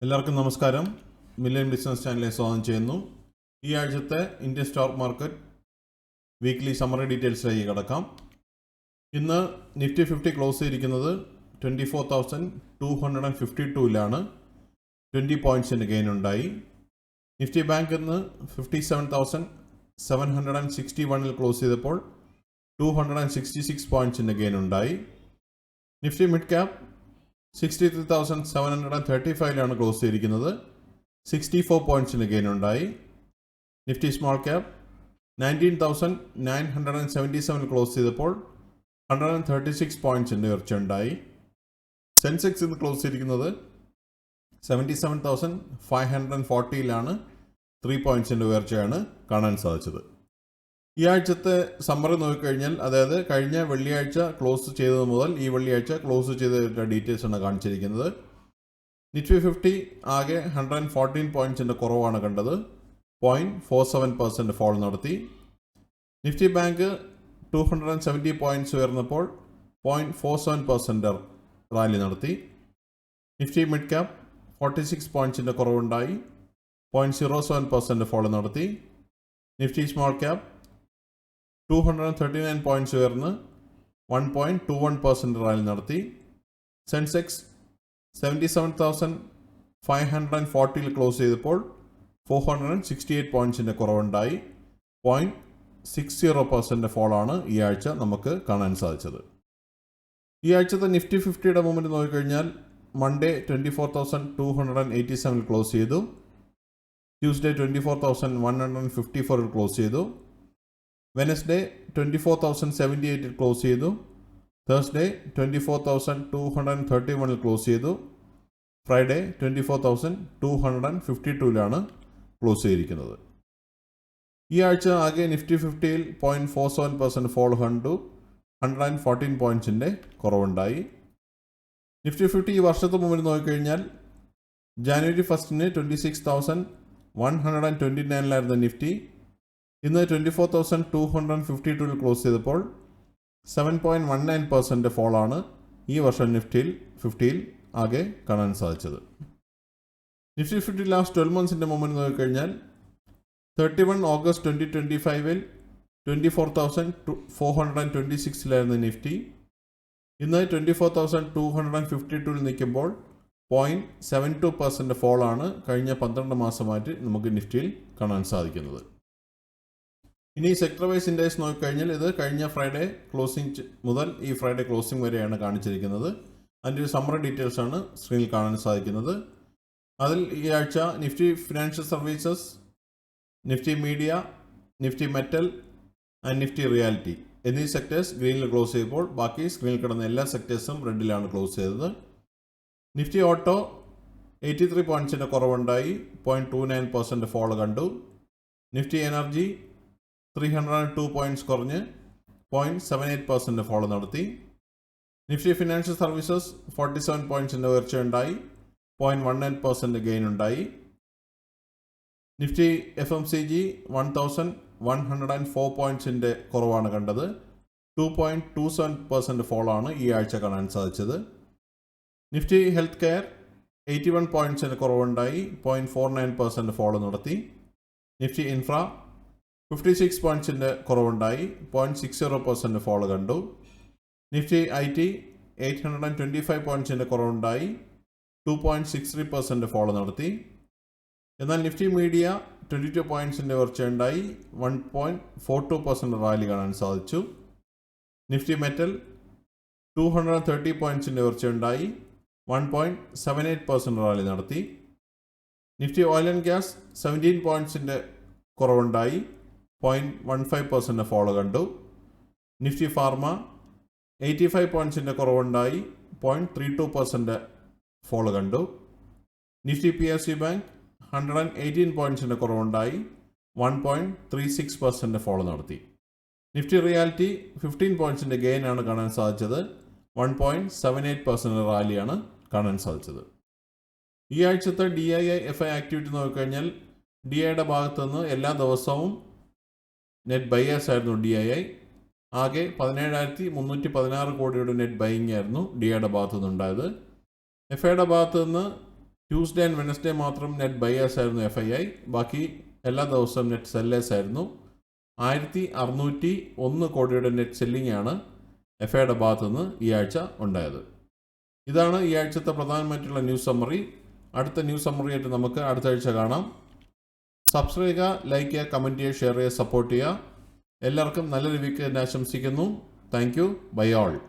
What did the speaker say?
എല്ലാവർക്കും നമസ്കാരം. Million business ചാനലിലെ സ്വാഗതം ചെയ്യുന്നു. ഈ ആഴ്ചത്തെ Indian stock market weekly summary ഡീറ്റെയിൽസിലേക്ക് കടക്കാം. ഇന്ന് നിഫ്റ്റി 50 ക്ലോസ് ചെയ്തിരിക്കുന്നത് 24,252ലാണ്. 20 പോയിൻറ്റ്സിൻ്റെ ഗെയിൻ ഉണ്ടായി. നിഫ്റ്റി ബാങ്ക് ഇന്ന് 57,761ൽ ക്ലോസ് ചെയ്തപ്പോൾ 266 പോയിൻറ്റ്സിൻ്റെ ഗെയിൻ ഉണ്ടായി. നിഫ്റ്റി മിഡ് ക്യാപ് 63,735ലാണ് ക്ലോസ് ചെയ്തിരിക്കുന്നത്. 64 പോയിൻറ്റ്സിന് ഗെയിൻ ഉണ്ടായി. നിഫ്റ്റി സ്മോൾ ക്യാപ് 19,977 ക്ലോസ് ചെയ്തപ്പോൾ 136 പോയിൻറ്റ്സിൻ്റെ ഉയർച്ച ഉണ്ടായി. സെൻസെക്സ് ഇന്ന് ക്ലോസ് ചെയ്തിരിക്കുന്നത് 77,540ലാണ്. 3 പോയിൻറ്റ്സിൻ്റെ ഉയർച്ചയാണ് കാണാൻ സാധിച്ചത്. ഈ ആഴ്ചത്തെ സമ്മറി നോക്കിക്കഴിഞ്ഞാൽ, അതായത് കഴിഞ്ഞ വെള്ളിയാഴ്ച ക്ലോസ് ചെയ്തത് മുതൽ ഈ വെള്ളിയാഴ്ച ക്ലോസ് ചെയ്ത ഡീറ്റെയിൽസ് ആണ് കാണിച്ചിരിക്കുന്നത്. നിഫ്റ്റി 50 ആകെ 114 പോയിൻറ്റ്സിൻ്റെ കുറവാണ് കണ്ടത്. 0.47% ഫോൾ നടത്തി. നിഫ്റ്റി ബാങ്ക് 270 പോയിൻറ്റ്സ് ഉയർന്നപ്പോൾ 0.47% റാലി നടത്തി. Nifty mid cap 46 പോയിൻറ്റ്സിൻ്റെ കുറവുണ്ടായി. 0.07% ഫോൾ നടത്തി. നിഫ്റ്റി സ്മോൾ ക്യാപ് 239 പോയിൻറ്റ്സ് ഉയർന്ന് 1.21% റാലി നടത്തി. സെൻസെക്സ് 77,540ൽ ക്ലോസ് ചെയ്തപ്പോൾ 468 പോയിൻറ്റ്സിൻ്റെ കുറവുണ്ടായി. 0.60% ഫോളാണ് ഈ ആഴ്ച നമുക്ക് കാണാൻ സാധിച്ചത്. ഈ ആഴ്ചത്തെ നിഫ്റ്റി 50യുടെ മൂവ്മെൻറ്റ് നോക്കിക്കഴിഞ്ഞാൽ, മൺഡേ 24,287ൽ ക്ലോസ് ചെയ്തു. ട്യൂസ്ഡേ 24,154ൽ ക്ലോസ് ചെയ്തു. വെനസ്ഡേ 24,078ൽ ക്ലോസ് ചെയ്തു. തേഴ്സ്ഡേ 24,231ൽ ക്ലോസ് ചെയ്തു. ഫ്രൈഡേ 24,252ലാണ് ക്ലോസ് ചെയ്തിരിക്കുന്നത്. ഈ ആഴ്ച ആകെ നിഫ്റ്റി 50യിൽ 0.47% ഫോൾ കണ്ടു. 114 പോയിൻറ്റ്സിൻ്റെ കുറവുണ്ടായി. നിഫ്റ്റി 50 ഈ വർഷത്തെ മുമ്പിൽ നോക്കിക്കഴിഞ്ഞാൽ, ജാനുവരി 1 26,129ലായിരുന്ന നിഫ്റ്റി ഇന്ന് 24,252ൽ ക്ലോസ് ചെയ്തപ്പോൾ 7.19% ഫോളാണ് ഈ വർഷം നിഫ്റ്റി 50യിൽ ആകെ കാണാൻ സാധിച്ചത്. നിഫ്റ്റി 50 ലാസ്റ്റ് 12 മന്ത്സിൻ്റെ മൊമെൻറ്റ് നോക്കിക്കഴിഞ്ഞാൽ, 31 ഓഗസ്റ്റ് 2025ൽ 24,426ലായിരുന്ന നിഫ്റ്റി ഇന്ന് 24,252ൽ നിൽക്കുമ്പോൾ 0.72% ഫോളാണ് കഴിഞ്ഞ 12 മാസമായിട്ട് നമുക്ക് നിഫ്റ്റിയിൽ കാണാൻ സാധിക്കുന്നത്. ഇനി സെക്ടർ വൈസ് ഇൻഡെക്സ് നോക്കിക്കഴിഞ്ഞാൽ, ഇത് കഴിഞ്ഞ ഫ്രൈഡേ ക്ലോസിംഗ് മുതൽ ഈ ഫ്രൈഡേ ക്ലോസിംഗ് വരെയാണ് കാണിച്ചിരിക്കുന്നത്. അതിൻ്റെ ഒരു സമ്മറി ഡീറ്റെയിൽസ് ആണ് സ്ക്രീനിൽ കാണാൻ സാധിക്കുന്നത്. അതിൽ ഈ ആഴ്ച Nifty financial services, Nifty media, Nifty metal and Nifty reality എന്നീ സെക്ടേഴ്സ് ഗ്രീനിൽ ക്ലോസ് ചെയ്തപ്പോൾ ബാക്കി സ്ക്രീനിൽ കിടന്ന എല്ലാ സെക്ടേഴ്സും റെഡിലാണ് ക്ലോസ് ചെയ്തത്. Nifty auto 83 പോയിൻറ്റ്സിൻ്റെ കുറവുണ്ടായി. 0.29% ഫോൾ കണ്ടു. നിഫ്റ്റി എനർജി 302 പോയിൻറ്റ്സ് കുറഞ്ഞ് 0.78% ഫോൾ നടത്തി. Nifty financial services 47 പോയിൻറ്റ്സിൻ്റെ ഉയർച്ചയുണ്ടായി. 0.19% ഗെയിൻ ഉണ്ടായി. നിഫ്റ്റി FMCG 1,104 പോയിൻറ്റ്സിൻ്റെ കുറവാണ് കണ്ടത്. 2.27% ഫോളാണ് ഈ ആഴ്ച കാണാൻ സാധിച്ചത്. Nifty health care 81 പോയിൻറ്റ്സിൻ്റെ കുറവുണ്ടായി. 0.49% ഫോൾ നടത്തി. നിഫ്റ്റി ഇൻഫ്ര 56 പോയിൻറ്റ്സിൻ്റെ കുറവുണ്ടായി. 0.60% ഫോൾ കണ്ടു. നിഫ്റ്റി IT 825 പോയിൻറ്റ്സിൻ്റെ കുറവുണ്ടായി. 2.63% ഫോൾ നടത്തി. എന്നാൽ നിഫ്റ്റി മീഡിയ 22 പോയിൻറ്റ്സിൻ്റെ ഉയർച്ചയുണ്ടായി. 1.42% റാലി കാണാൻ സാധിച്ചു. നിഫ്റ്റി മെറ്റൽ 230 പോയിൻറ്റ്സിൻ്റെ ഉയർച്ചയുണ്ടായി. 1.78% റാലി നടത്തി. നിഫ്റ്റി ഓയിൽ ആൻഡ് ഗ്യാസ് 17 പോയിൻറ്റ്സിൻ്റെ കുറവുണ്ടായി. 0.15% ഫോളോ കണ്ടു. നിഫ്റ്റി ഫാർമ 85 പോയിൻറ്റ്സിൻ്റെ കുറവുണ്ടായി. 0.32% ഫോളോ കണ്ടു. നിഫ്റ്റി PSU ബാങ്ക് 118 പോയിൻറ്റ്സിൻ്റെ കുറവുണ്ടായി. 1.36% ഫോളോ നടത്തി. നിഫ്റ്റി റിയാലിറ്റി 15 പോയിൻറ്റ്സിൻ്റെ ഗെയിൻ ആണ് കാണാൻ സാധിച്ചത്. 1.78% റാലിയാണ് കാണാൻ സാധിച്ചത്. ഈ ആഴ്ചത്തെ DII FI ആക്ടിവിറ്റി നോക്കിക്കഴിഞ്ഞാൽ, DIയുടെ ഭാഗത്തു നിന്ന് എല്ലാ ദിവസവും നെറ്റ് ബയേഴ്സ് ആയിരുന്നു DII. ആകെ 17,316 കോടിയുടെ നെറ്റ് ബൈയിങ് ആയിരുന്നു DIയുടെ ഭാഗത്തു നിന്നുണ്ടായത്. FIയുടെ ഭാഗത്തു നിന്ന് ട്യൂസ്ഡേ ആൻഡ് വെനസ്ഡേ മാത്രം നെറ്റ് ബയേഴ്സ് ആയിരുന്നു FII. ബാക്കി എല്ലാ ദിവസവും നെറ്റ് സെല്ലേഴ്സ് ആയിരുന്നു. 1601 കോടിയുടെ നെറ്റ് സെല്ലിംഗ് ആണ് FIയുടെ ഭാഗത്തു നിന്ന് ഈ ആഴ്ച ഉണ്ടായത്. ഇതാണ് ഈ ആഴ്ചത്തെ പ്രധാനമായിട്ടുള്ള ന്യൂസ് സമ്മറി. അടുത്ത ന്യൂസ് സമ്മറി ആയിട്ട് നമുക്ക് അടുത്ത ആഴ്ച കാണാം. സബ്സ്ക്രൈബ് ചെയ്യുക, ലൈക്ക് ചെയ്യുക, കമൻറ്റ് ചെയ്യുക, ഷെയർ ചെയ്യുക, സപ്പോർട്ട് ചെയ്യുക. എല്ലാവർക്കും നല്ലൊരു വീക്ക് ആശംസിക്കുന്നു. Thank you. Bye all.